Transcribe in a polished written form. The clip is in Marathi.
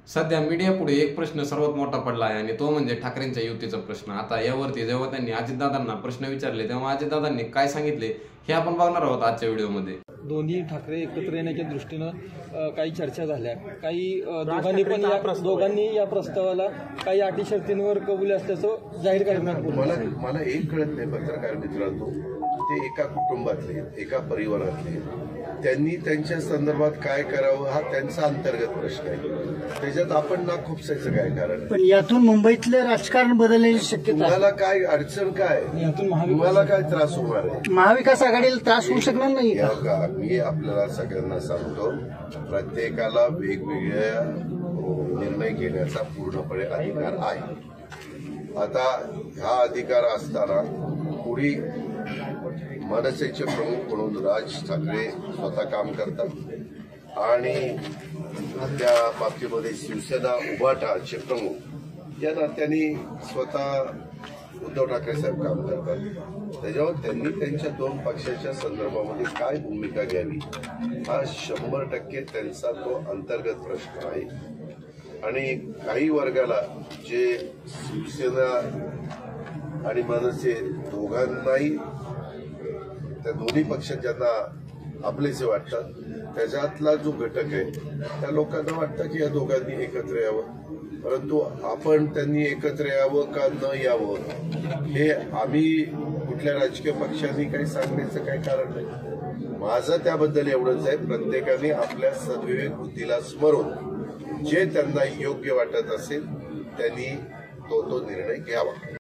सध्या मीडियापुढे एक प्रश्न सर्वात मोठा पडला आहे आणि तो म्हणजे ठाकरेंच्या युतीचा प्रश्न। आता यावरती जेव्हा त्यांनी अजितदादांना प्रश्न विचारले तेव्हा अजितदादांनी काय सांगितले हे आपण बघणार आहोत आजच्या व्हिडिओमध्ये। दोन्ही ठाकरे एकत्र येण्याच्या दृष्टीनं काही चर्चा झाल्या, काही दोघांनी या प्रस्तावाला काही अटी शर्तींवर कबुली असल्याचं जाहीर करण्यात मला एक कळत नाही पत्रकार मित्रांनो, ते एका कुटुंबातले एका परिवारातले त्यांनी त्यांच्या संदर्भात काय करावं हा त्यांचा अंतर्गत प्रश्न आहे। त्याच्यात आपण ना खुपसायचं काय कारण? पण यातून मुंबईतलं राजकारण बदलण्याची शक्यता, तुम्हाला काय अडचण काय, तुम्हाला काय त्रास होणार आहे? महाविकास आघाडीला त्रास होऊ शकणार नाही का? मी आपल्याला सगळ्यांना सांगतो, प्रत्येकाला वेगवेगळ्या निर्णय घेण्याचा पूर्णपणे अधिकार आहे। आता हा अधिकार असताना पुढे मनसेचे प्रमुख म्हणून राज ठाकरे स्वतः काम करतात आणि त्या बाबतीमध्ये शिवसेना उभाटाचे प्रमुख या नात्याने स्वतः उद्धव ठाकरे साहेब काम करतात। त्याच्यावर त्यांनी त्यांच्या दोन पक्षाच्या संदर्भामध्ये काय भूमिका घ्यावी हा 100% त्यांचा तो अंतर्गत प्रश्न आहे। आणि काही वर्गाला जे शिवसेना आणि मनसे दोघांनाही त्या दोन्ही पक्षात ज्यांना आपलेसे वाटतात त्याच्यातला जो घटक आहे त्या लोकांना वाटतं की या दोघांनी एकत्र यावं, परंतु आपण त्यांनी एकत्र यावं का न यावं हे आम्ही कुठल्या राजकीय पक्षांनी काही सांगण्याचं काही कारण नाही। माझं त्याबद्दल एवढंच आहे, प्रत्येकाने आपल्या सद्विवेक बुद्धीला स्मरून जे त्यांना योग्य वाटत असेल त्यांनी तो निर्णय घ्यावा।